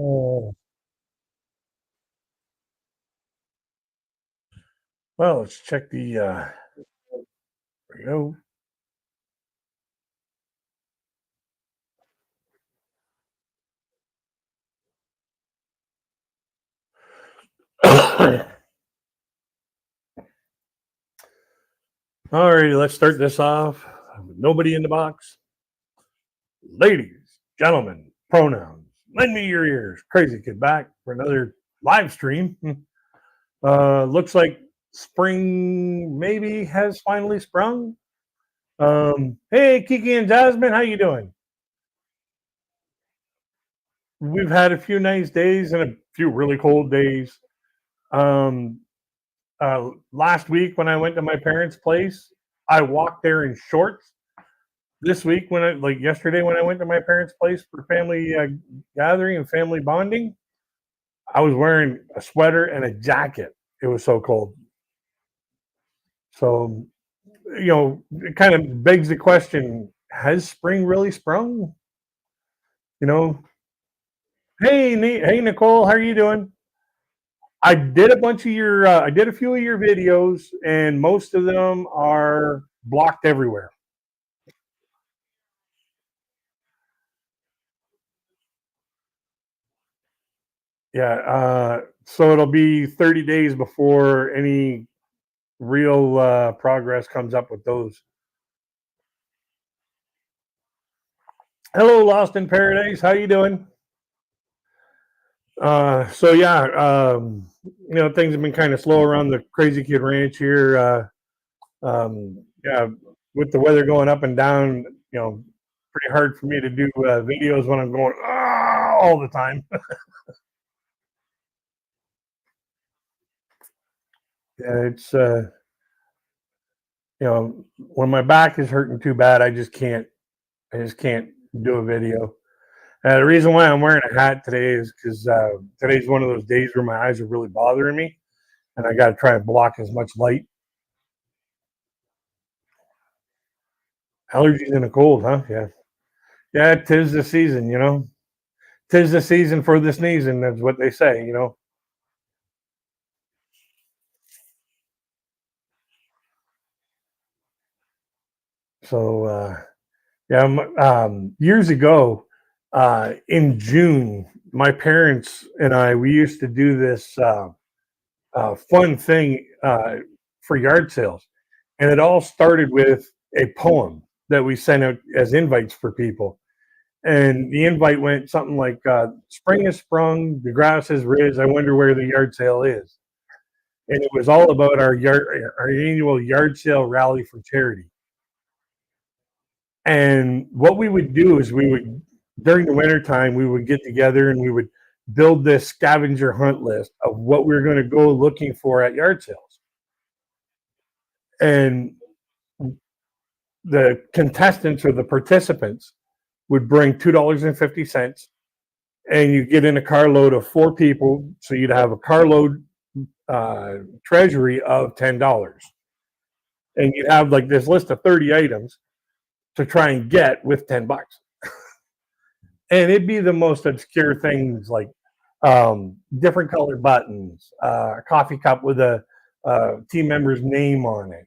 Oh, well, let's check the. There we go. All righty, let's start this off. Nobody in the box. Ladies, gentlemen, pronouns. Lend me your ears. Crazy Kid back for another live stream. Looks like spring maybe has finally sprung. Hey, Kiki and Jasmine, how you doing? We've had a few nice days and a few really cold days. Um, Last week when I went to my parents' place, I walked there in shorts. This week, like yesterday, when I went to my parents' place for family gathering and family bonding, I was wearing a sweater and a jacket. It was so cold. So, it kind of begs the question: has spring really sprung? You know, hey, Nicole, how are you doing? I did I did a few of your videos, and most of them are blocked everywhere. Yeah, so it'll be 30 days before any real progress comes up with those. Hello, Lost in Paradise. How you doing? So yeah, things have been kind of slow around the Crazy Kid Ranch here. Yeah, with the weather going up and down, pretty hard for me to do videos when I'm going all the time. Yeah, it's when my back is hurting too bad, I just can't do a video. The reason why I'm wearing a hat today is because today's one of those days where my eyes are really bothering me, and I got to try and block as much light. Allergies in the cold, huh? Yeah, yeah. Tis the season, you know. Tis the season for the sneezing. That's what they say, you know. So yeah, years ago, in June, my parents and I we used to do this fun thing for yard sales, and it all started with a poem that we sent out as invites for people. And the invite went something like, "Spring has sprung, the grass has riz. I wonder where the yard sale is." And it was all about our annual yard sale rally for charity. And what we would do is we would during the wintertime we would get together and we would build this scavenger hunt list of what we were going to go looking for at yard sales. And the contestants or the participants would bring $2.50, and you get in a carload of four people, so you'd have a carload treasury of $10, and you'd have like this list of 30 items to try and get with $10, and it'd be the most obscure things like different colored buttons, a coffee cup with a team member's name on it,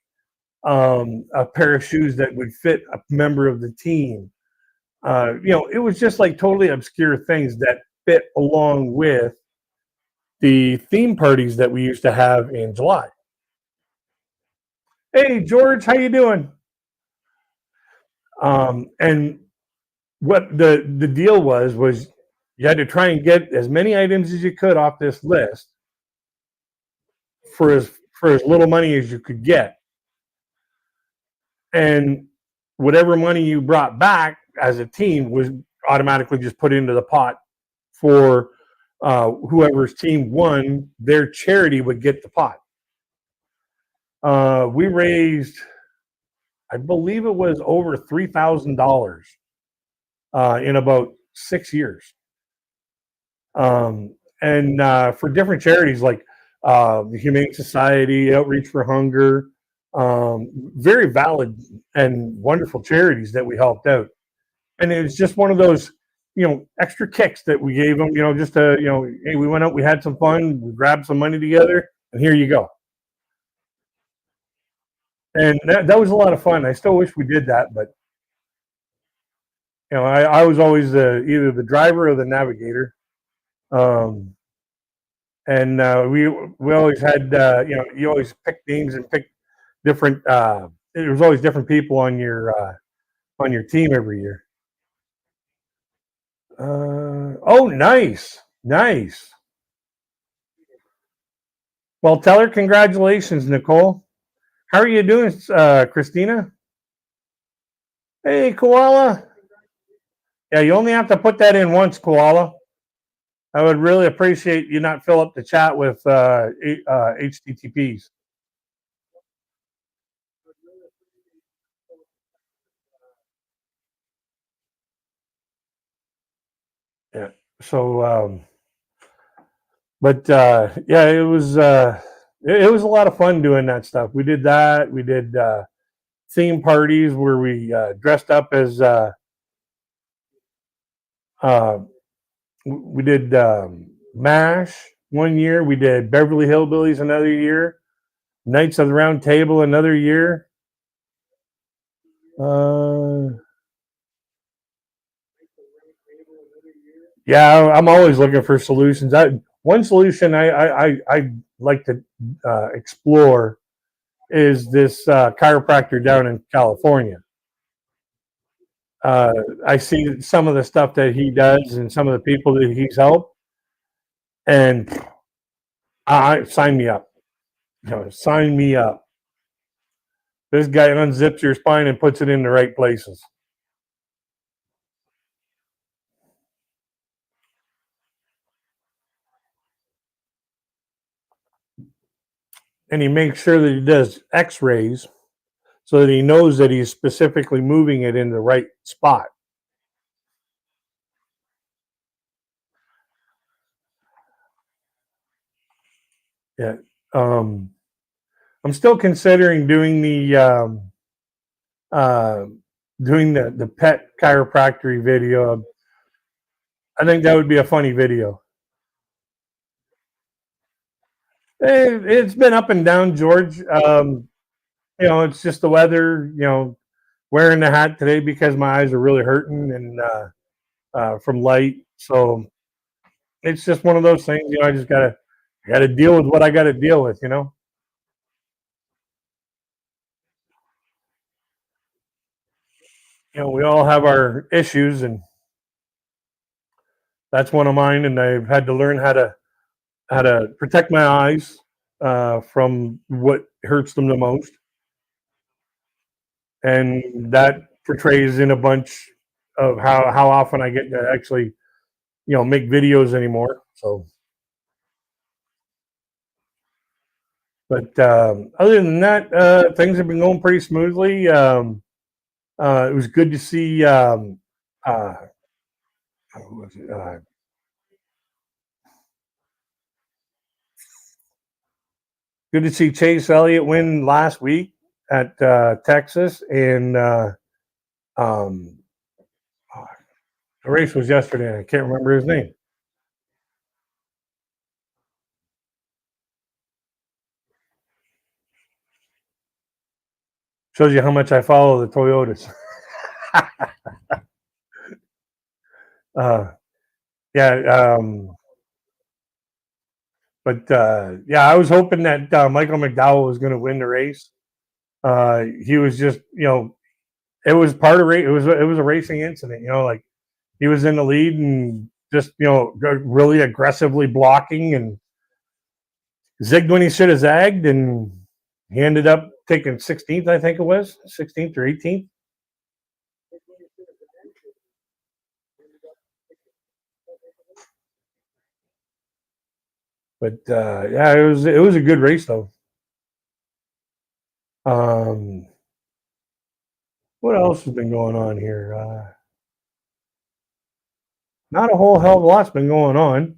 a pair of shoes that would fit a member of the team. It was just like totally obscure things that fit along with the theme parties that we used to have in July. Hey, George, how you doing? And what the deal was you had to try and get as many items as you could off this list for as little money as you could get, and whatever money you brought back as a team was automatically just put into the pot for whoever's team won. Their charity would get the pot. We raised, I believe it was over $3,000 in about 6 years. And for different charities like the Humane Society, Outreach for Hunger, very valid and wonderful charities that we helped out. And it was just one of those extra kicks that we gave them, just to, hey, we went out, we had some fun, we grabbed some money together, and here you go. And that was a lot of fun. I still wish we did that, but I was always either the driver or the navigator. Um, and we always had, you always pick names and pick different. There was always different people on your team every year. Oh, nice, nice. Well, tell her congratulations, Nicole. How are you doing, Christina? Hey, Koala. Yeah, you only have to put that in once, Koala. I would really appreciate you not fill up the chat with HTTPs. Yeah. So, but yeah, it was a lot of fun doing that stuff. We did that. We did theme parties where we dressed up as uh, we did MASH one year. We did Beverly Hillbillies another year. Knights of the Round Table another year. Yeah, I'm always looking for solutions. One solution I like to explore is this chiropractor down in California. I see some of the stuff that he does and some of the people that he's helped, and I sign me up. Sign me up. This guy unzips your spine and puts it in the right places. And he makes sure that he does x-rays so that he knows that he's specifically moving it in the right spot. Yeah. I'm still considering doing uh, the pet chiropractic video. I think that would be a funny video. It's been up and down, George. It's just the weather. Wearing the hat today because my eyes are really hurting and from light. So it's just one of those things. I just gotta deal with what I got to deal with. We all have our issues, and that's one of mine. And I've had to learn how to protect my eyes from what hurts them the most, and that portrays in a bunch of how often I get to actually make videos anymore. So, but other than that, things have been going pretty smoothly. It was good to see. Who was it? Good to see Chase Elliott win last week at Texas, and um, the race was yesterday. I can't remember his name. Shows you how much I follow the Toyotas. Yeah, but yeah, I was hoping that Michael McDowell was going to win the race. He was just, it was part of it was a racing incident. Like he was in the lead and just really aggressively blocking and zigged when he should have zagged, and he ended up taking 16th. I think it was 16th or 18th. But yeah, it was a good race though. What else has been going on here? Not a whole hell of a lot's been going on.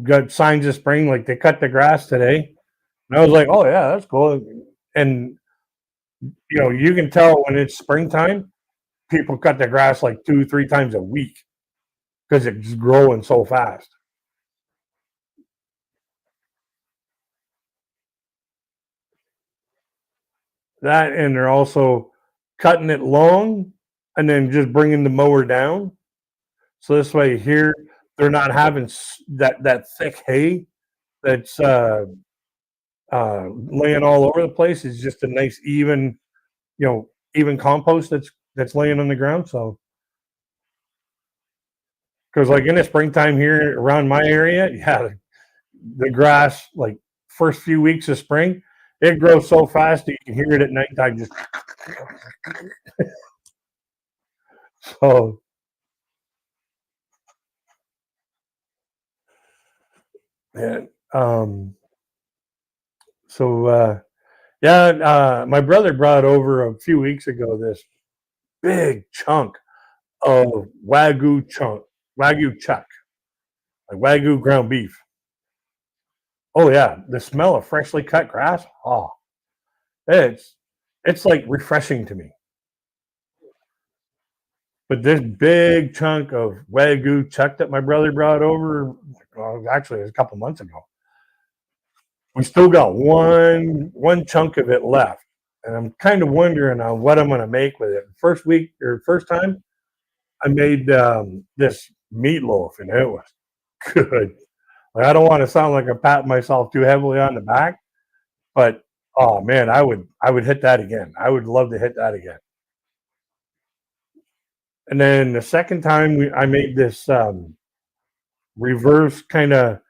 Got signs of spring, like they cut the grass today. And I was like, oh yeah, that's cool. And you can tell when it's springtime people cut the grass like 2, 3 times a week because it's growing so fast. That, and they're also cutting it long and then just bringing the mower down. So this way here, they're not having that thick hay that's laying all over the place. It's just a nice even, even compost that's laying on the ground. So because like in the springtime here around my area, yeah, the grass like first few weeks of spring, it grows so fast that you can hear it at nighttime. Just so man. So yeah, my brother brought over a few weeks ago this big chunk of wagyu chuck, like wagyu ground beef. Oh yeah, the smell of freshly cut grass. Oh, it's it's like refreshing to me. But this big chunk of wagyu chuck that my brother brought over, well, actually, it was a couple months ago. We still got one chunk of it left, and I'm kind of wondering on what I'm going to make with it. First week or first time, I made this meatloaf, and it was good. Like, I don't want to sound like I'm patting myself too heavily on the back, but oh man, I would hit that again. I would love to hit that again. And then the second time I made this reverse kind of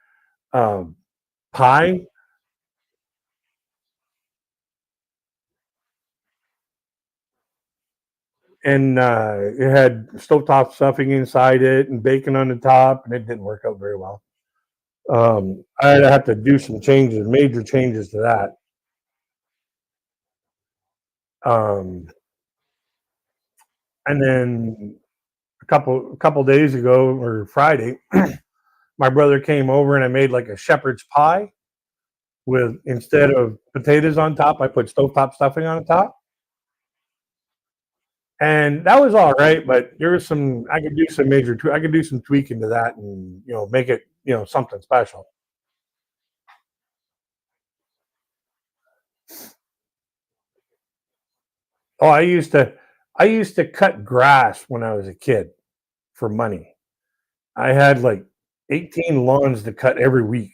um, pie, and it had stovetop stuffing inside it and bacon on the top, and it didn't work out very well. I'd have to do some changes, major changes to that. Um, and then a couple days ago or Friday, my brother came over and I made like a shepherd's pie with instead of potatoes on top, I put stovetop stuffing on the top. And that was all right, but there was some I could do some I could do some tweaking to that and make it something special. Oh, I used to cut grass when I was a kid for money. I had like 18 lawns to cut every week,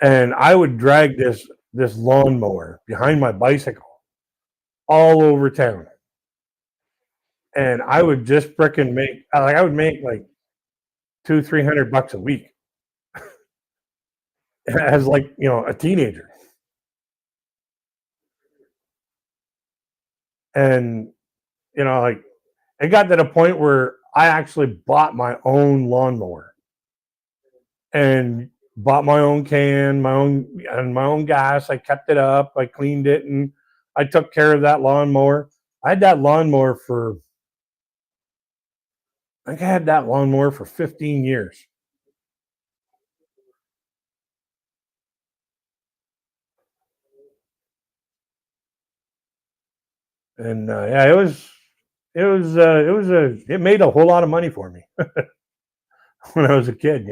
and I would drag this lawnmower behind my bicycle all over town, and I would just frickin' make like I would make like 200-300 bucks a week as like a teenager, and like it got to the point where I actually bought my own lawnmower and bought my own can, my own gas. I kept it up, I cleaned it, and I took care of that lawnmower. I had that lawnmower for I think I had that lawnmower for 15 years. And yeah, it made a whole lot of money for me when I was a kid.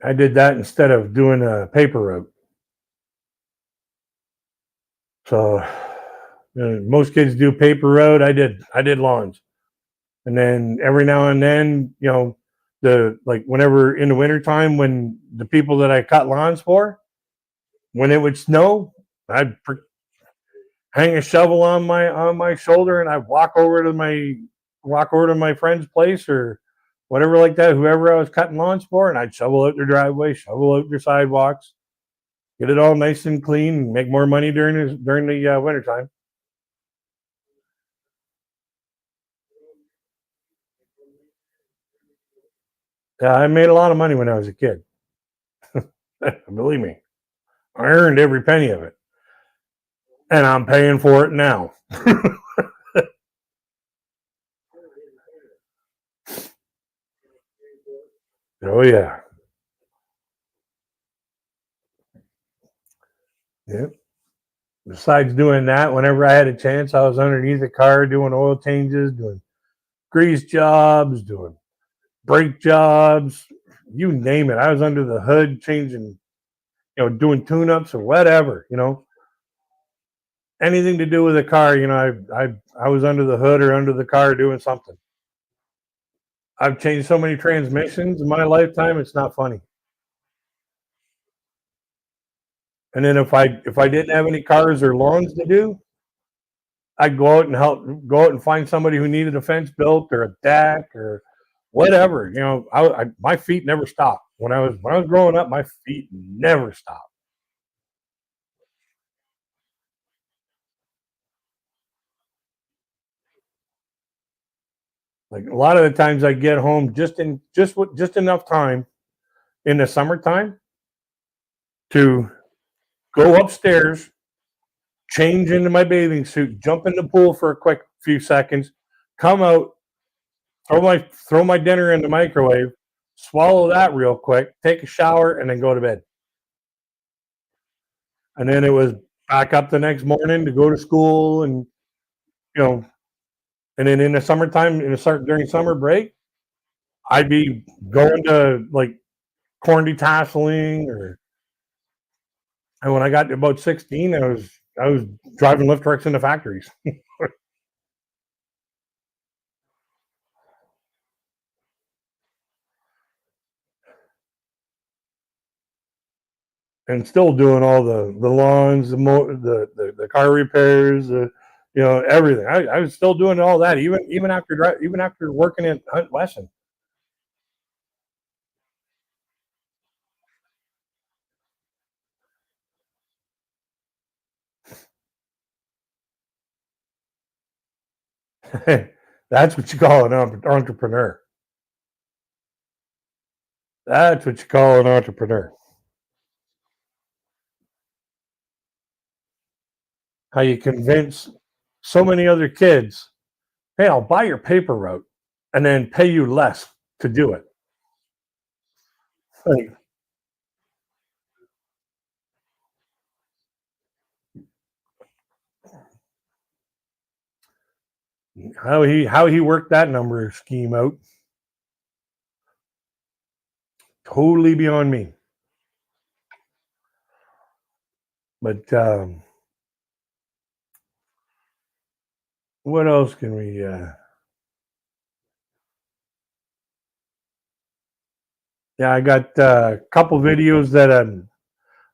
I did that instead of doing a paper route. So most kids do paper road. I did lawns, and then every now and then, the like whenever in the wintertime when the people that I cut lawns for, when it would snow, I'd hang a shovel on my shoulder and I'd walk over to my friend's place or whatever like that, whoever I was cutting lawns for, and I'd shovel out their driveway, shovel out their sidewalks, get it all nice and clean, and make more money during the wintertime. Yeah, I made a lot of money when I was a kid. Believe me, I earned every penny of it, and I'm paying for it now. Oh yeah. Yeah. Besides doing that, whenever I had a chance, I was underneath the car doing oil changes, doing grease jobs, doing brake jobs, you name it. I was under the hood changing, doing tune-ups or whatever, anything to do with a car. I was under the hood or under the car doing something. I've changed so many transmissions in my lifetime, it's not funny. And then if I didn't have any cars or lawns to do, I'd go out and find somebody who needed a fence built or a deck or whatever. My feet never stopped when I was growing up. My feet never stopped. Like a lot of the times, I get home just enough time in the summertime to go upstairs, change into my bathing suit, jump in the pool for a quick few seconds, come out, throw my dinner in the microwave, swallow that real quick, take a shower, and then go to bed. And then it was back up the next morning to go to school, and you know, and then in the summertime, during summer break, I'd be going to like corn detasseling, and when I got to about 16, I was driving lift trucks into factories and still doing all the lawns, the car repairs, everything. I was still doing all that even after working at Hunt Wesson. That's what you call an entrepreneur. That's what you call an entrepreneur. How you convince so many other kids, hey, I'll buy your paper route and then pay you less to do it. Like, how he worked that number scheme out, totally beyond me. But what else can we? Yeah, I got a couple videos that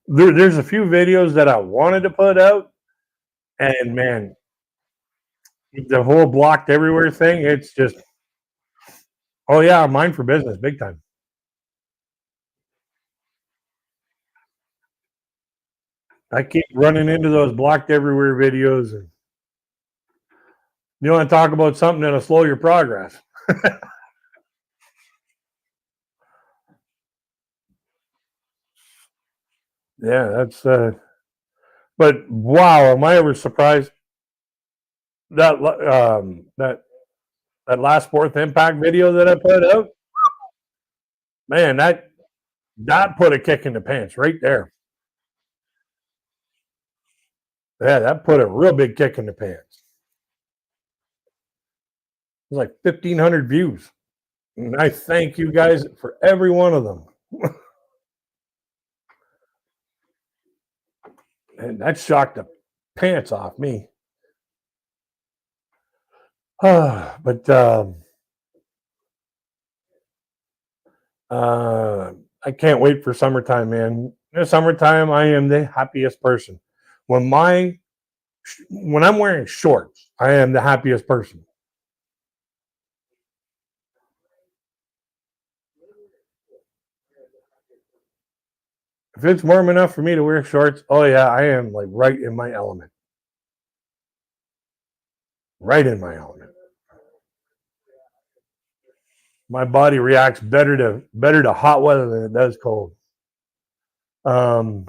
there's a few videos that I wanted to put out, and man, the whole blocked everywhere thing. It's just, oh yeah, mine for business, big time. I keep running into those blocked everywhere videos, and you want to talk about something that'll slow your progress. Yeah, that's. But wow, am I ever surprised that last fourth impact video that I put out? Man, that put a kick in the pants right there. Yeah, that put a real big kick in the pants. It was like 1,500 views, and I thank you guys for every one of them. And that shocked the pants off me. But uh, I can't wait for summertime, man. In the summertime, I am the happiest person. When my when I'm wearing shorts, I am the happiest person. If it's warm enough for me to wear shorts, oh yeah, I am like right in my element. Right in my element. My body reacts better to hot weather than it does cold. Um,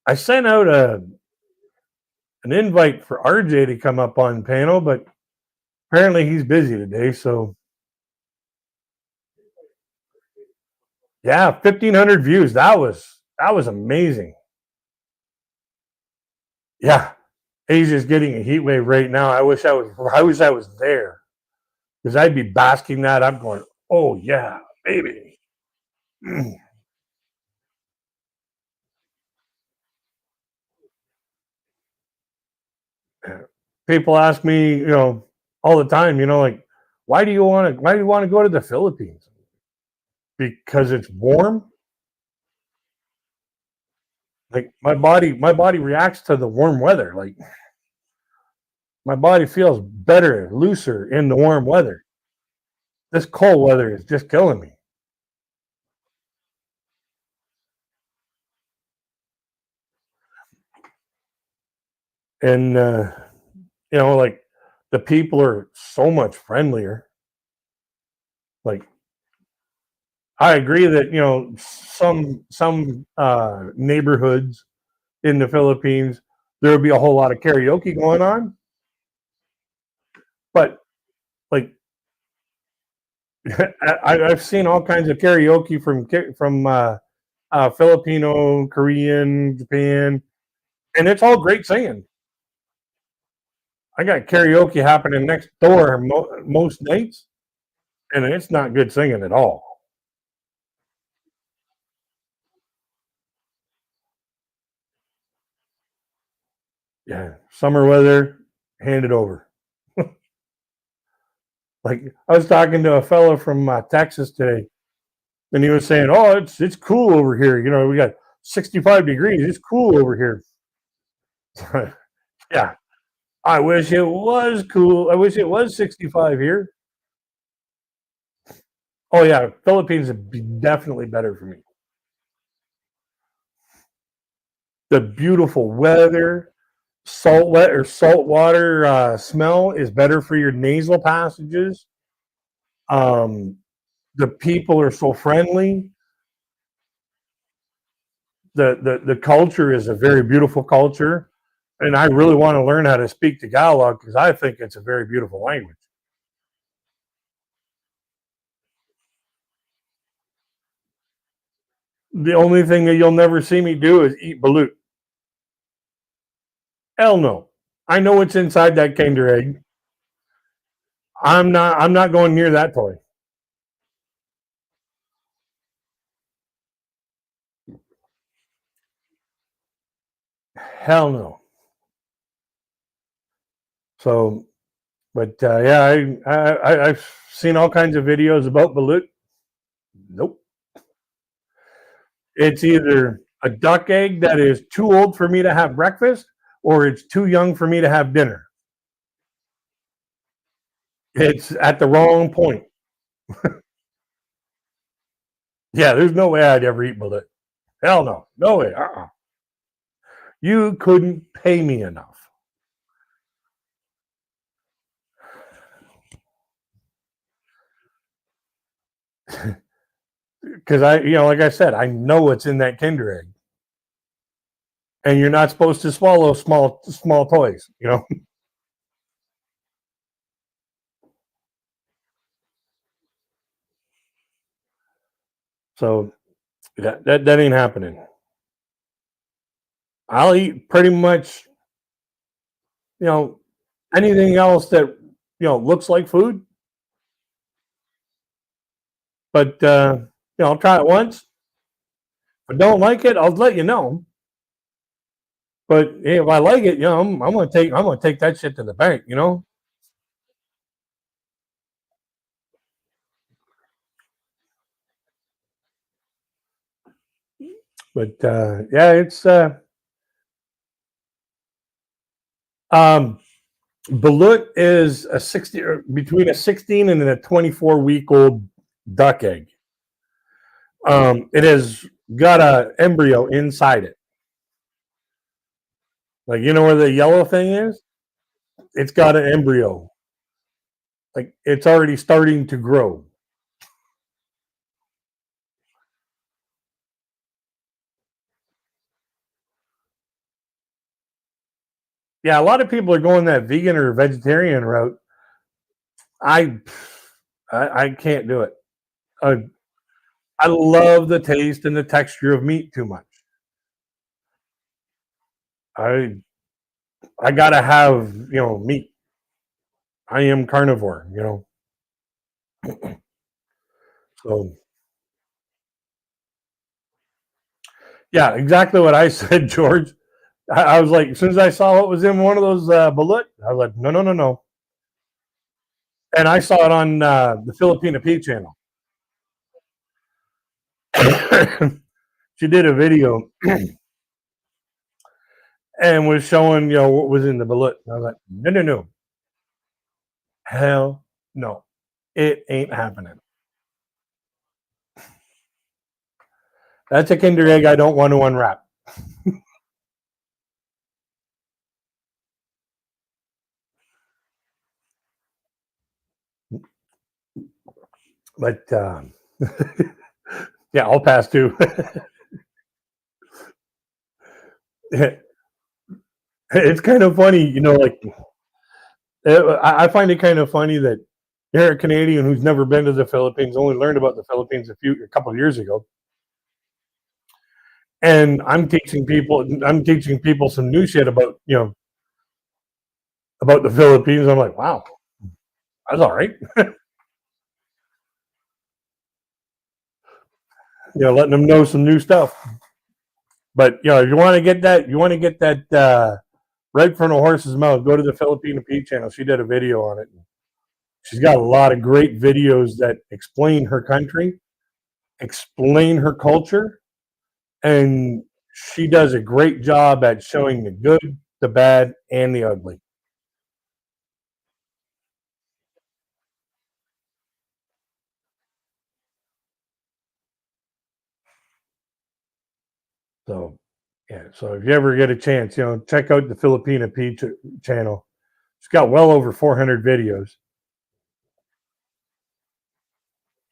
I sent out an invite for RJ to come up on panel, but apparently he's busy today. So yeah, 1,500 views. That was amazing. Yeah, Asia's getting a heat wave right now. I wish I was there because I'd be basking that. I'm going, oh yeah, baby. People ask me, all the time, like, why do you want to go to the Philippines? Because it's warm. Like my body reacts to the warm weather. Like my body feels better, looser in the warm weather. This cold weather is just killing me. And like the people are so much friendlier. Like I agree that some neighborhoods in the Philippines there would be a whole lot of karaoke going on, but like I've seen all kinds of karaoke from Filipino, Korean, Japan, and it's all great singing. I got karaoke happening next door most nights, and it's not good singing at all. Yeah, summer weather, hand it over. Like I was talking to a fellow from Texas today, and he was saying, "Oh, it's cool over here. We got 65 degrees. It's cool over here." Yeah, I wish it was cool. I wish it was 65 here. Oh yeah, Philippines would be definitely better for me. The beautiful weather, salt water smell is better for your nasal passages. Um, the people are so friendly. The culture is a very beautiful culture, and I really want to learn how to speak Tagalog because I think it's a very beautiful language. The only thing that you'll never see me do is eat balut. Hell no. I know what's inside that Kinder egg. I'm not going near that toy. Hell no. So, but yeah, I've seen all kinds of videos about balut. Nope. It's either a duck egg that is too old for me to have breakfast, or it's too young for me to have dinner. It's at the wrong point. Yeah, there's no way I'd ever eat balut. Hell no, no way. You couldn't pay me enough because like I said, I know what's in that Kinder egg, and you're not supposed to swallow small toys. So that ain't happening. I'll eat pretty much you know anything else that looks like food, but I'll try it once. If I don't like it, I'll let you know. But hey, if I like it, I'm gonna take that shit to the bank. But yeah, it's um, balut is between a 16 and a 24-week old duck egg. It has got a embryo inside it. Like where the yellow thing is? It's got an embryo. Like it's already starting to grow. Yeah, a lot of people are going that vegan or vegetarian route. I I can't do it. I, I love the taste and the texture of meat too much. I I gotta have meat. I am carnivore. So yeah, exactly what I said, George. I was like, as soon as I saw what was in one of those balut, I was like, no, no, no, no. And I saw it on the Filipina P channel. She did a video and was showing what was in the balut. I was like, no, no, no, hell no, it ain't happening. That's a Kinder egg I don't want to unwrap. But yeah, I'll pass too. It's kind of funny, like I find it kind of funny that you're a Canadian who's never been to the Philippines, only learned about the Philippines a couple of years ago, and I'm teaching people some new shit about the Philippines. I'm like, wow, that's all right. Letting them know some new stuff. But if you want to get that right from a horse's mouth, go to the Filipino Pete channel. She did a video on it. She's got a lot of great videos that explain her country, explain her culture, and she does a great job at showing the good, the bad, and the ugly. So, yeah. So if you ever get a chance, check out the Filipina P channel. She's got well over 400 videos,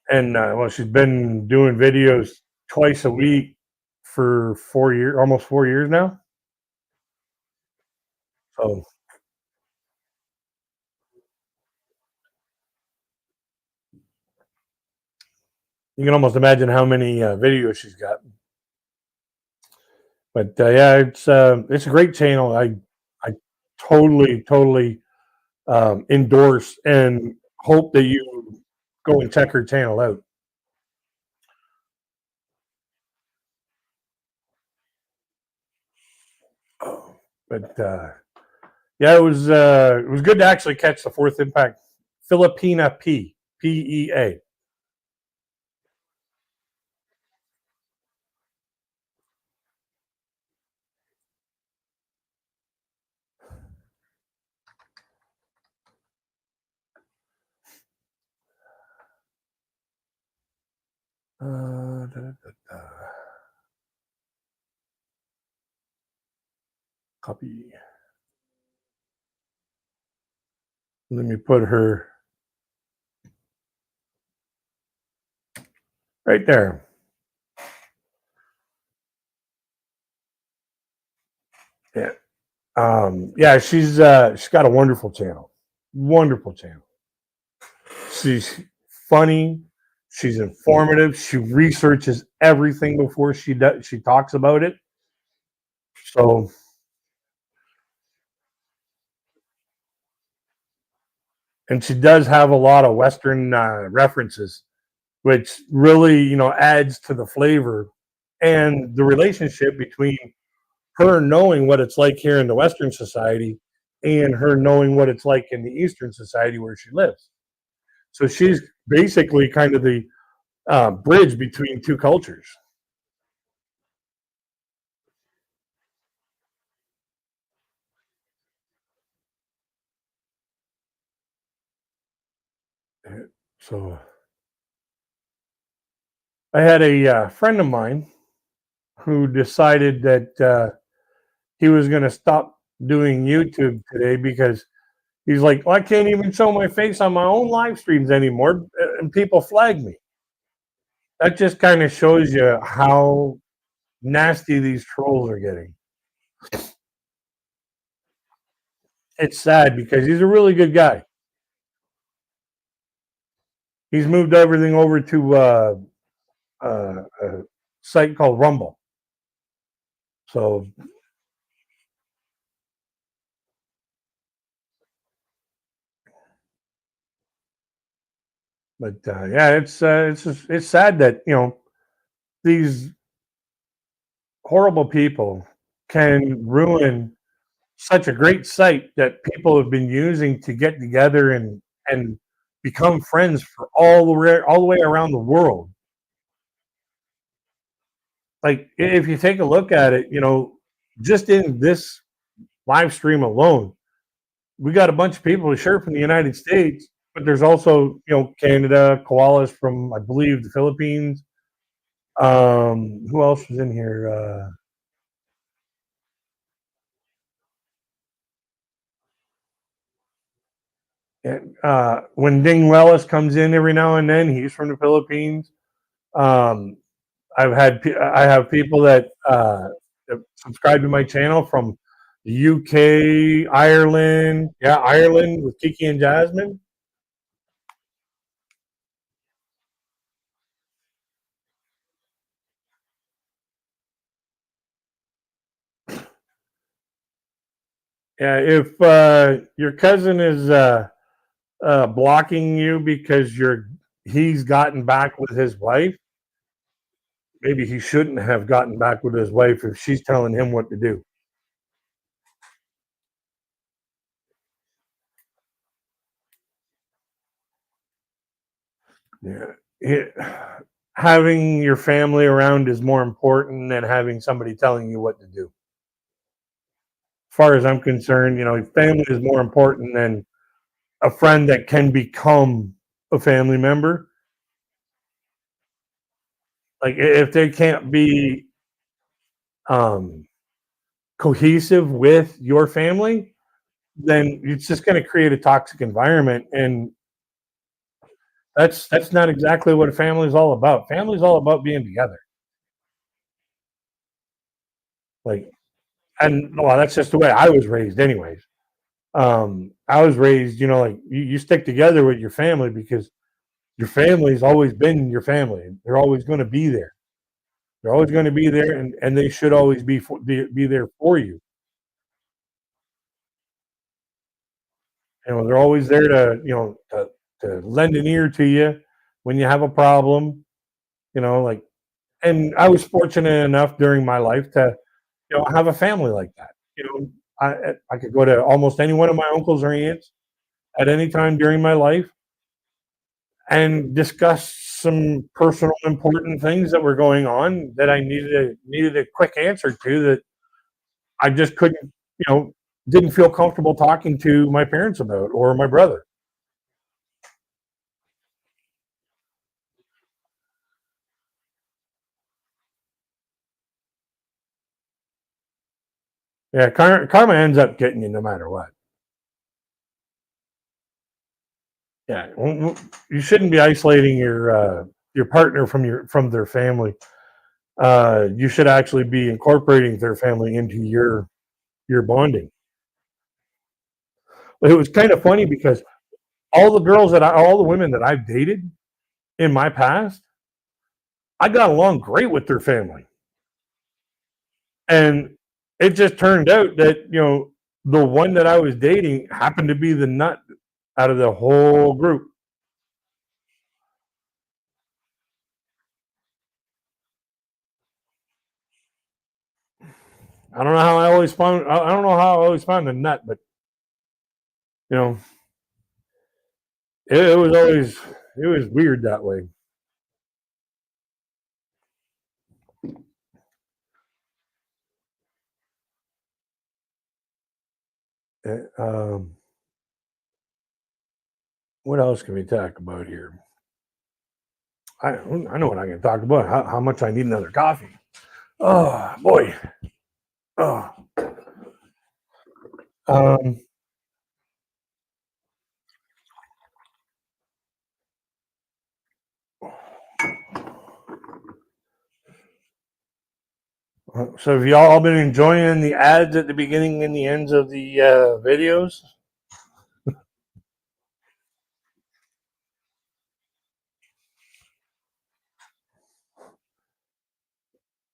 and well, she's been doing videos twice a week for 4 years, almost 4 years now. So you can almost imagine how many videos she's got. But yeah, it's a great channel. I totally endorse and hope that you go and check her channel out. But yeah, it was good to actually catch the fourth impact. Filipina PEA. Da, da, da. Copy. Let me put her right there. Yeah. Yeah, she's got a wonderful channel. Wonderful channel. She's funny. She's informative. She researches everything before she talks about it. So, and she does have a lot of Western references, which really adds to the flavor and the relationship between her knowing what it's like here in the Western society and her knowing what it's like in the Eastern society where she lives. So she's basically kind of the bridge between two cultures. So I had a friend of mine who decided that he was going to stop doing YouTube today because he's like, well, I can't even show my face on my own live streams anymore, and people flag me. That just kind of shows you how nasty these trolls are getting. It's sad because he's a really good guy. He's moved everything over to a site called Rumble. So But yeah, it's sad that these horrible people can ruin such a great site that people have been using to get together and become friends for all the way around the world. Like if you take a look at it, just in this live stream alone, we got a bunch of people sure from the United States, but there's also Canada, koalas from I believe the Philippines. Who else was in here? When Ding Wellis comes in every now and then, he's from the Philippines. Um, I have people that subscribe to my channel from the UK, Ireland. Yeah, Ireland with Kiki and Jasmine. Yeah, if your cousin is blocking you because he's gotten back with his wife, maybe he shouldn't have gotten back with his wife if she's telling him what to do. Yeah. Having your family around is more important than having somebody telling you what to do. As far as I'm concerned, family is more important than a friend that can become a family member. Like if they can't be um, cohesive with your family, then it's just going to create a toxic environment, and that's not exactly what a family is all about. Family is all about being together. Like, and well, that's just the way I was raised, anyways. I was raised, like you stick together with your family because your family's always been your family. They're always going to be there. They're always going to be there, and they should always be there for you. They're always there to lend an ear to you when you have a problem. Like, and I was fortunate enough during my life to have a family like that. I could go to almost any one of my uncles or aunts at any time during my life and discuss some personal important things that were going on that I needed a quick answer to that I just couldn't, didn't feel comfortable talking to my parents about or my brother. Yeah, karma ends up getting you no matter what. Yeah, you shouldn't be isolating your partner from their family. You should actually be incorporating their family into your bonding. It was kind of funny because all the women that I've dated in my past, I got along great with their family, and it just turned out that the one that I was dating happened to be the nut out of the whole group. I don't know how I always found the nut, but you know it was weird that way. Um, what else can we talk about here? I know what I can talk about. How much I need another coffee. Oh boy. Oh. Um, so have y'all all been enjoying the ads at the beginning and the ends of the videos?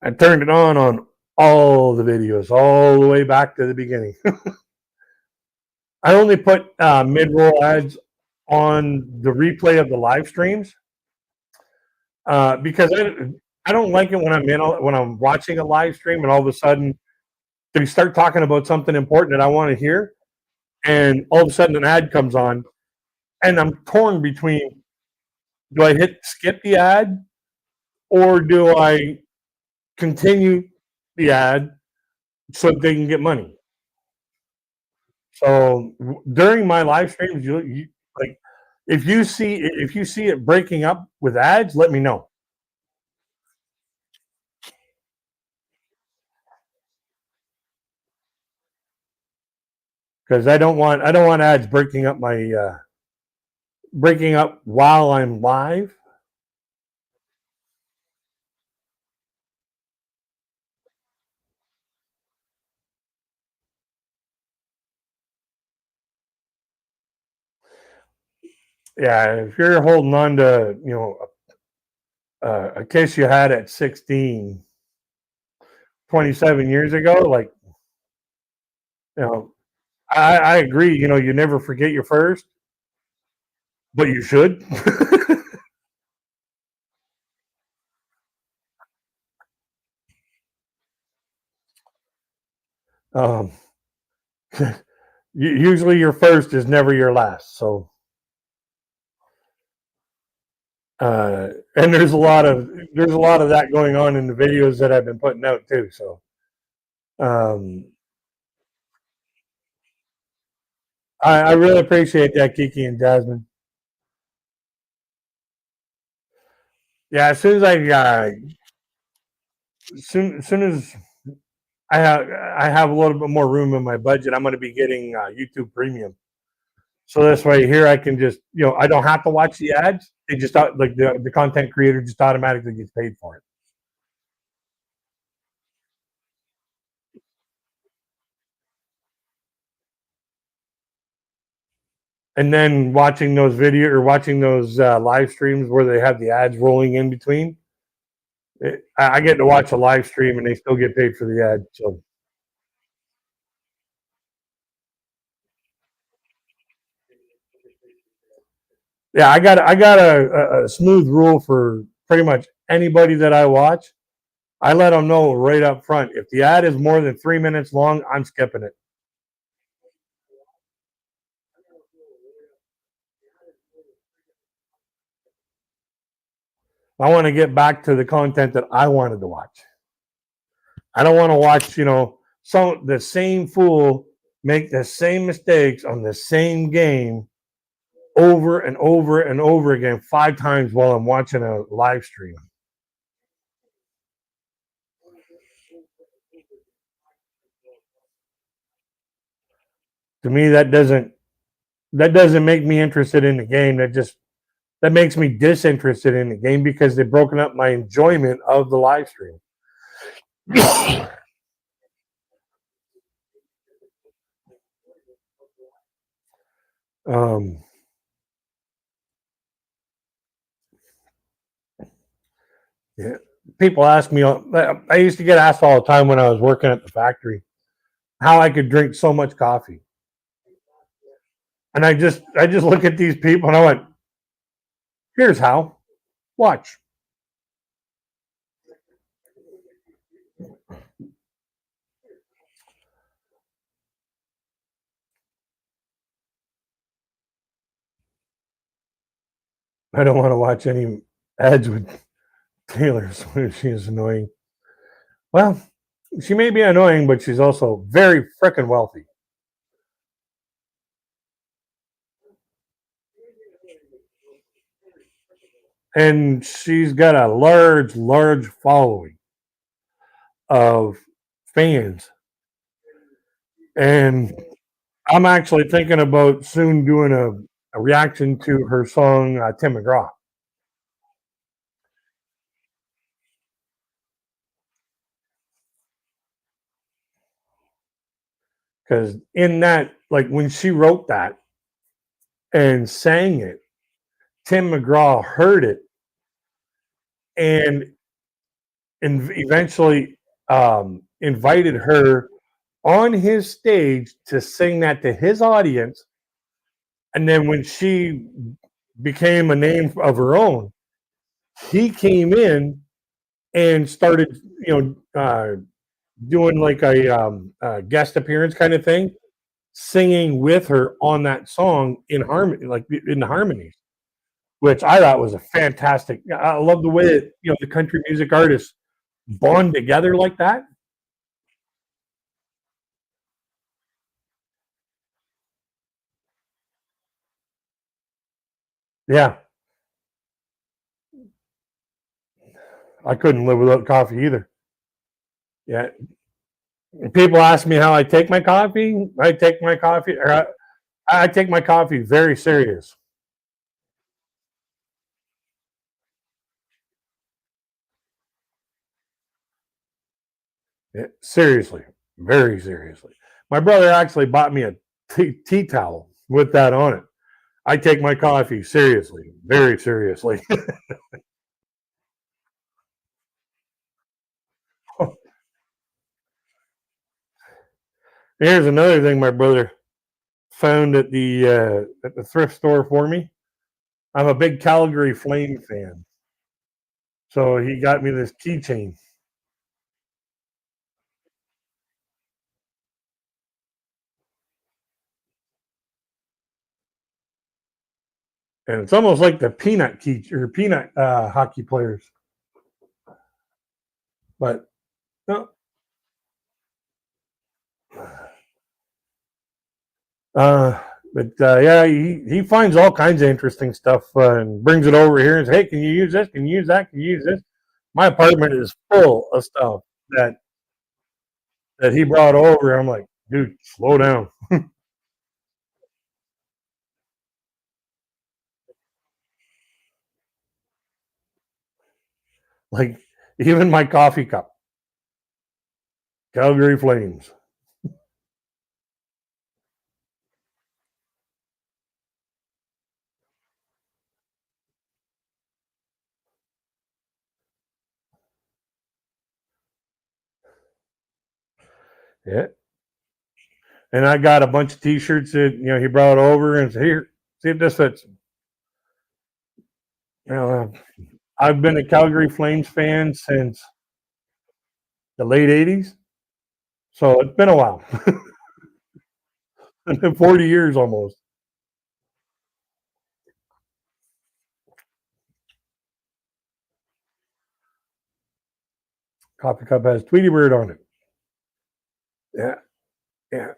I turned it on all the videos, all the way back to the beginning. I only put mid-roll ads on the replay of the live streams, because I don't like it when I'm watching a live stream and all of a sudden they start talking about something important that I want to hear, and all of a sudden an ad comes on, and I'm torn between, do I hit skip the ad or do I continue the ad so they can get money? So during my live streams, you like, if you see it breaking up with ads, let me know, because I don't want ads breaking up while I'm live. Yeah, if you're holding on to a kiss you had at 16, 27 years ago, like, you know, I agree. You know, you never forget your first, but you should. um, usually your first is never your last. So, and there's a lot of that going on in the videos that I've been putting out too. So, um, I really appreciate that, Kiki and Jasmine. Yeah, as soon as I have a little bit more room in my budget, I'm going to be getting YouTube Premium. So this way, here I can just, I don't have to watch the ads. They just like the content creator just automatically gets paid for it. And then watching those live streams where they have the ads rolling in between. I get to watch a live stream and they still get paid for the ad. So yeah, I got a smooth rule for pretty much anybody that I watch. I let them know right up front, if the ad is more than 3 minutes long, I'm skipping it. I want to get back to the content that I wanted to watch. I don't want to watch, the same fool make the same mistakes on the same game over and over and over again 5 times while I'm watching a live stream. To me, that doesn't make me interested in the game. That makes me disinterested in the game because they've broken up my enjoyment of the live stream. um, yeah. People ask me. I used to get asked all the time when I was working at the factory how I could drink so much coffee, and I just look at these people and I went, "Here's how. Watch." I don't want to watch any ads with Taylor Swift. She is annoying. Well, she may be annoying, but she's also very freaking wealthy. And she's got a large following of fans. And I'm actually thinking about soon doing a reaction to her song, Tim McGraw. Because in that, like when she wrote that and sang it, Tim McGraw heard it and eventually invited her on his stage to sing that to his audience And then when she became a name of her own, he came in and started, doing like a guest appearance kind of thing, singing with her on that song in harmony, like in the harmonies, which I thought was a fantastic. I love the way that the country music artists bond together like that. Yeah, I couldn't live without coffee either. Yeah, people ask me how I take my coffee. I take my coffee, or I take my coffee very serious. Yeah, seriously, very seriously. My brother actually bought me a tea towel with that on it. I take my coffee seriously, very seriously. Here's another thing my brother found at the thrift store for me. I'm a big Calgary Flame fan, so he got me this keychain, and it's almost like the peanut key or peanut hockey players. But no, uh, yeah, he finds all kinds of interesting stuff and brings it over here and says, "Hey, can you use this? Can you use that? Can you use this?" My apartment is full of stuff that that he brought over. I'm like, dude, slow down. Like even my coffee cup, Calgary Flames. Yeah, and I got a bunch of T-shirts that he brought over and said, "Here, see if this fits." I've been a Calgary Flames fan since the late '80s, so it's been a while. It's been 40 years almost. Coffee cup has Tweety Bird on it. Yeah, yeah.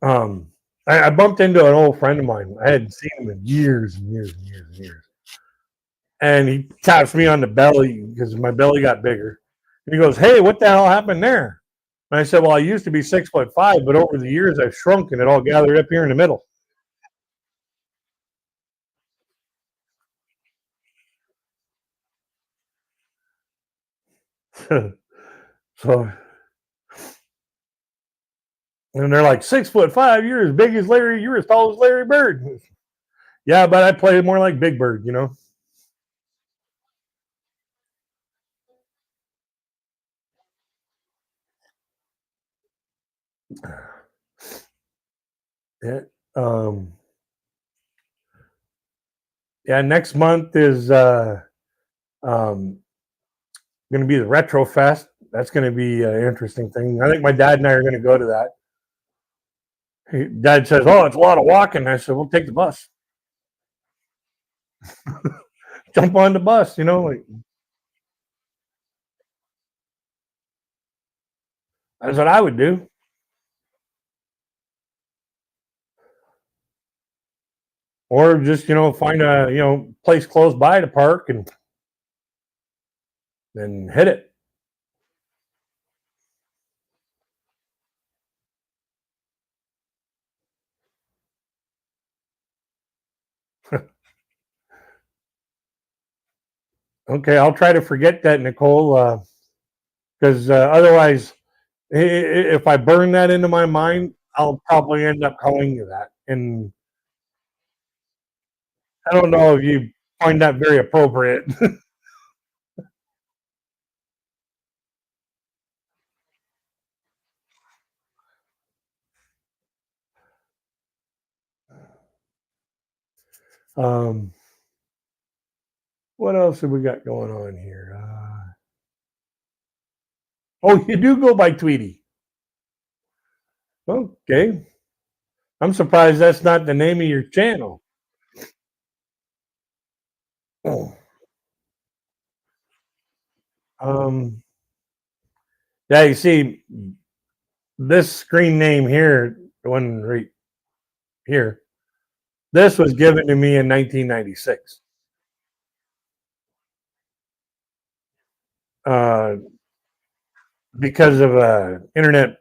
Um, I bumped into an old friend of mine. I hadn't seen him in years and years and years and years. And he taps me on the belly because my belly got bigger. And he goes, "Hey, what the hell happened there?" And I said, "Well, I used to be 6'5", but over the years I've shrunk and it all gathered up here in the middle." So, and they're like, "6'5", you're as big as Larry, you're as tall as Larry Bird." Yeah, but I play more like Big Bird. Yeah. Um, yeah, next month is um, going to be the Retro Fest. That's going to be an interesting thing. I think my dad and I are going to go to that. Dad says, "Oh, it's a lot of walking." I said, "We'll take the bus. Jump on the bus." Like, that's what I would do. Or just find a place close by to park and then hit it. Okay, I'll try to forget that, Nicole, because otherwise, if I burn that into my mind, I'll probably end up calling you that. And I don't know if you find that very appropriate. Um, what else have we got going on here? Oh, you do go by Tweety. Okay. I'm surprised that's not the name of your channel. Oh. Um, yeah, you see, this screen name here, the one right here, this was given to me in 1996. Uh, because of a internet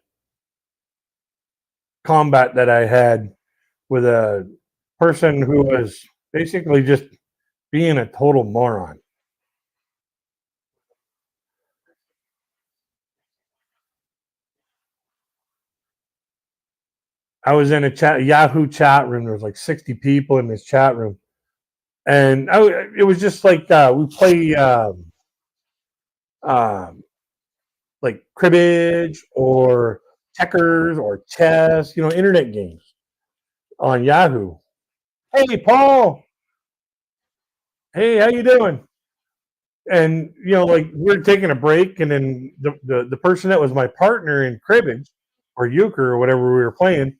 combat that I had with a person who was basically just being a total moron. I was in a Yahoo chat room. There was like 60 people in this chat room, and it was just like we play um, like cribbage or checkers or chess, internet games on Yahoo. Hey, Paul. Hey, how you doing? And like we're taking a break, and then the person that was my partner in cribbage or euchre or whatever we were playing,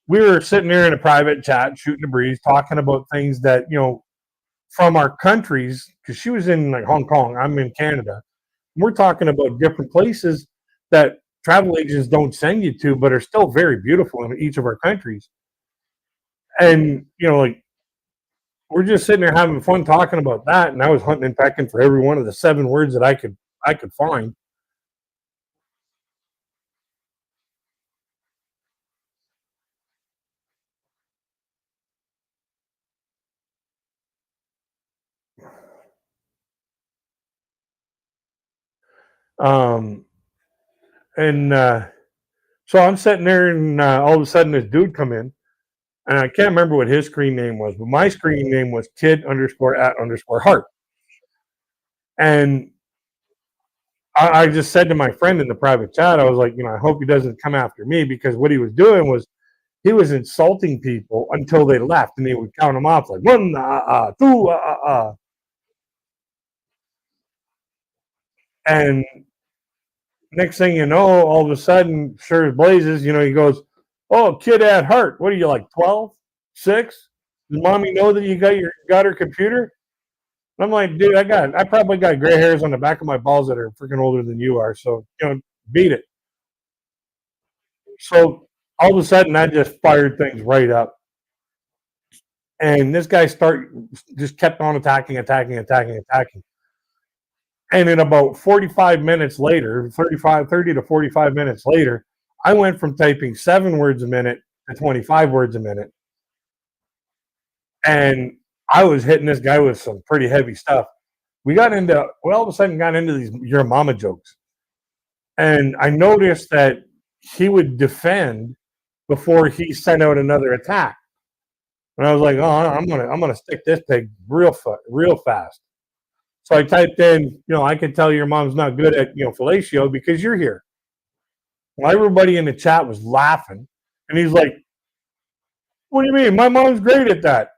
we were sitting there in a private chat, shooting the breeze, talking about things that from our countries, because she was in like Hong Kong, I'm in Canada. We're talking about different places that travel agents don't send you to, but are still very beautiful in each of our countries. And like we're just sitting there having fun talking about that, and I was hunting and pecking for every one of the 7 words that I could find. Um, and so I'm sitting there, and all of a sudden this dude come in, and I can't remember what his screen name was, but my screen name was kid underscore at underscore heart. And I just said to my friend in the private chat, I was like, I hope he doesn't come after me, because what he was doing was he was insulting people until they left, and he would count them off like one, two, and next thing you know, all of a sudden, sure as blazes, he goes, "Oh, kid at heart, what are you like 12, 6? Does mommy know that you got her computer?" And I'm like, dude, I probably got gray hairs on the back of my balls that are freaking older than you are, so beat it. So all of a sudden, I just fired things right up, and this guy just kept on attacking, attacking, attacking, attacking. And in about 45 minutes later, 30 to 45 minutes later, I went from typing 7 words a minute to 25 words a minute. And I was hitting this guy with some pretty heavy stuff. We all of a sudden got into these your mama jokes. And I noticed that he would defend before he sent out another attack. And I was like, oh, I'm gonna stick this pig real fast. So I typed in, I can tell your mom's not good at, fellatio because you're here. Well, everybody in the chat was laughing. And he's like, what do you mean? My mom's great at that.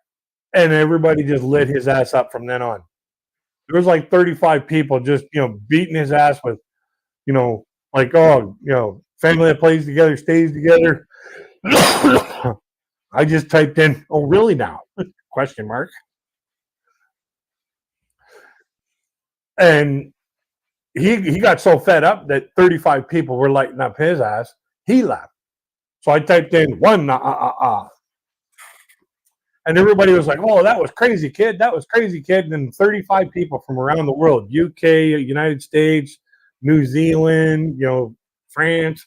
And everybody just lit his ass up from then on. There was like 35 people just, beating his ass with, like, oh, family that plays together stays together. I just typed in, oh, really now? Question mark. And he got so fed up that 35 people were lighting up his ass. He left. So I typed in one, and everybody was like, "Oh, that was crazy, kid. That was crazy, kid." And then 35 people from around the world, UK, United States, New Zealand, France,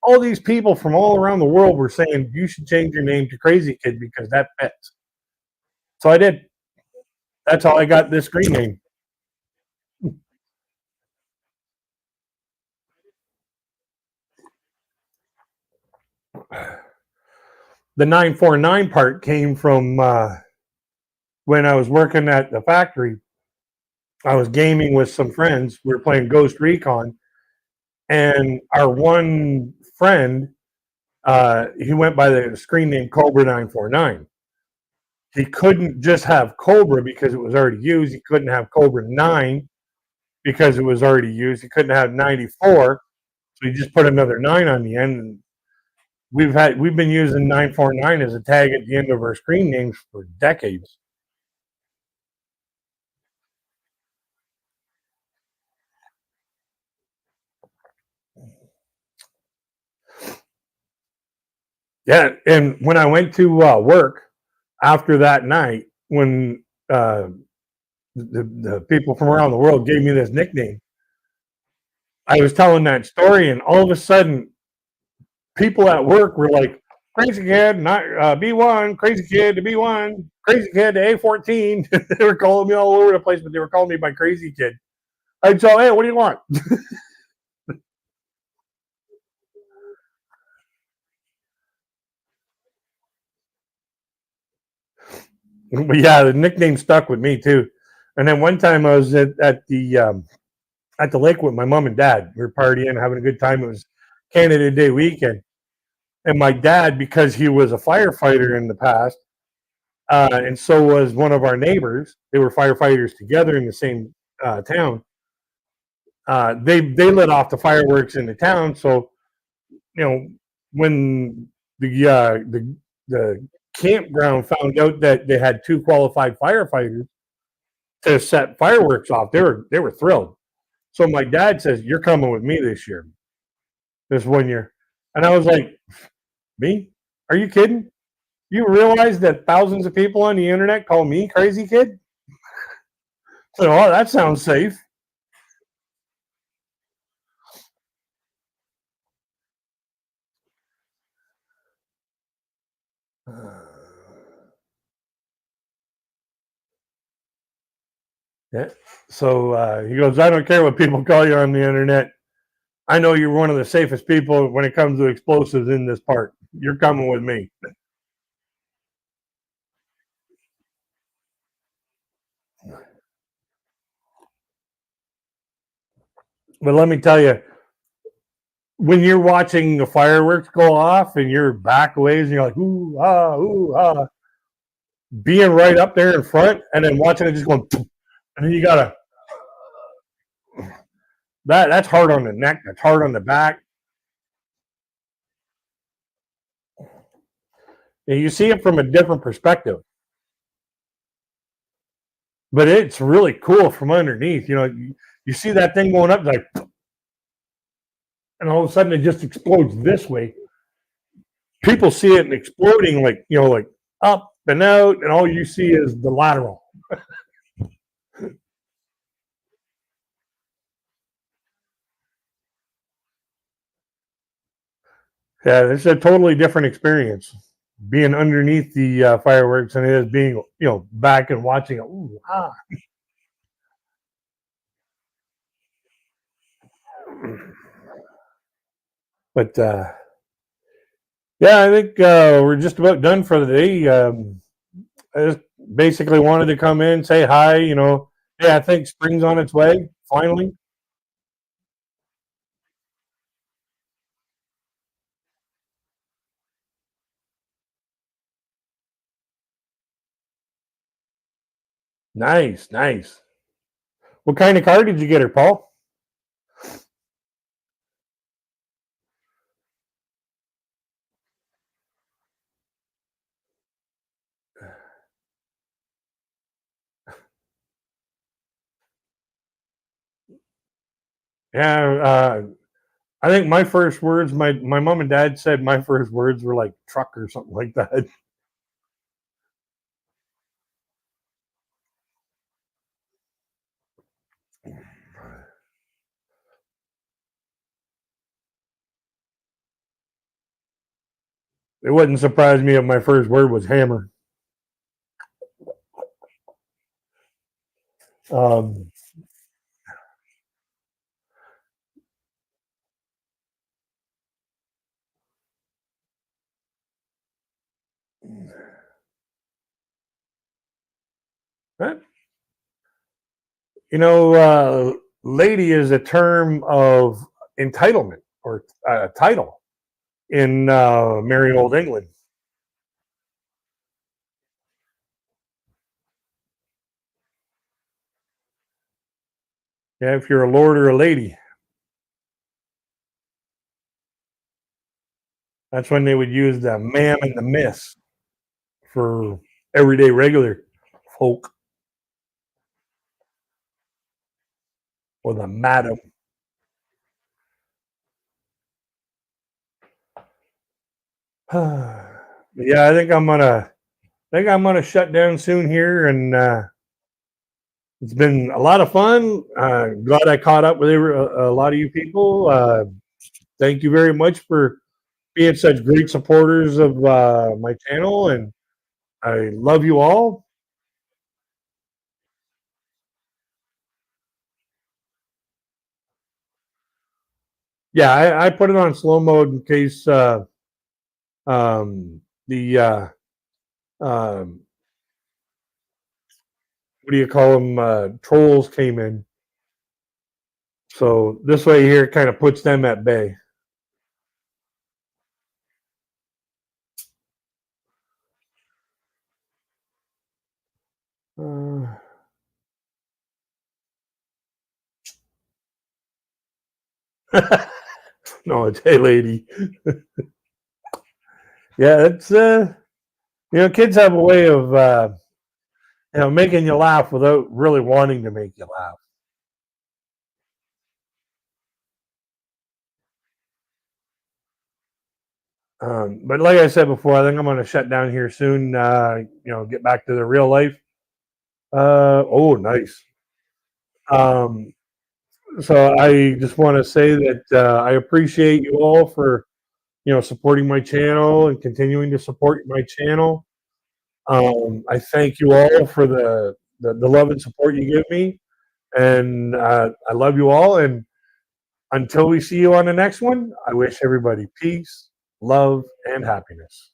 all these people from all around the world were saying you should change your name to Crazy Kid because that fits. So I did. That's how I got this screen name. The 949 part came from when I was working at the factory. I was gaming with some friends. We were playing Ghost Recon, and our one friend, he went by the screen name Cobra 949. he couldn't just have Cobra because it was already used. He couldn't have Cobra 9 because it was already used. He couldn't have 94, so he just put another 9 on the end. And we've been using 949 as a tag at the end of our screen names for decades. Yeah, and when I went to work after that night, when the people from around the world gave me this nickname, I was telling that story, and all of a sudden, people at work were like, "Crazy kid, not B1, crazy kid to B1, crazy kid to A14." They were calling me all over the place, but they were calling me by crazy kid. I'd say, "Hey, what do you want?" But yeah, the nickname stuck with me too. And then one time I was at the lake with my mom and dad. We were partying, having a good time. It was Canada Day weekend, and my dad, because he was a firefighter in the past, and so was one of our neighbors. They were firefighters together in the same town. They lit off the fireworks in the town. So when the campground found out that they had two qualified firefighters to set fireworks off, they were thrilled. So my dad says, "You're coming with me this year, this one year," and I was like, "Me? Are you kidding? You realize that thousands of people on the internet call me crazy kid?" So, oh, that sounds safe. Yeah. So he goes, "I don't care what people call you on the internet. I know you're one of the safest people when it comes to explosives in this part. You're coming with me." But let me tell you, when you're watching the fireworks go off and you're back ways and you're like, ooh ah, being right up there in front and then watching it just going, and then you gotta that's hard on the neck, that's hard on the back. And you see it from a different perspective, but it's really cool from underneath. You see that thing going up like, and all of a sudden it just explodes this way. People see it and exploding like up and out, and all you see is the lateral. Yeah, it's a totally different experience being underneath the fireworks than it is being back and watching it. Ooh, ah. But yeah, I think we're just about done for the day. I just basically wanted to come in, say hi. Hey, I think spring's on its way finally. Nice, nice. What kind of car did you get her, Paul? Yeah, I think my first words, my mom and dad said my first words were like truck or something like that. It wouldn't surprise me if my first word was hammer. Um, lady is a term of entitlement or title in merry old England. Yeah, if you're a lord or a lady, that's when they would use the ma'am and the miss for everyday regular folk, or the madam. Yeah, I think I'm gonna shut down soon here, and it's been a lot of fun. Glad I caught up with a lot of you people. Thank you very much for being such great supporters of my channel, and I love you all. Yeah, I put it on slow mode in case the um, what do you call them, trolls came in. So this way here kind of puts them at bay. Uh, no, it's hey lady. Yeah, it's kids have a way of making you laugh without really wanting to make you laugh. But like I said before, I think I'm going to shut down here soon. Get back to the real life. Oh, nice. Um, so I just want to say that I appreciate you all for supporting my channel and continuing to support my channel. I thank you all for the love and support you give me, and I love you all. And until we see you on the next one, I wish everybody peace, love, and happiness.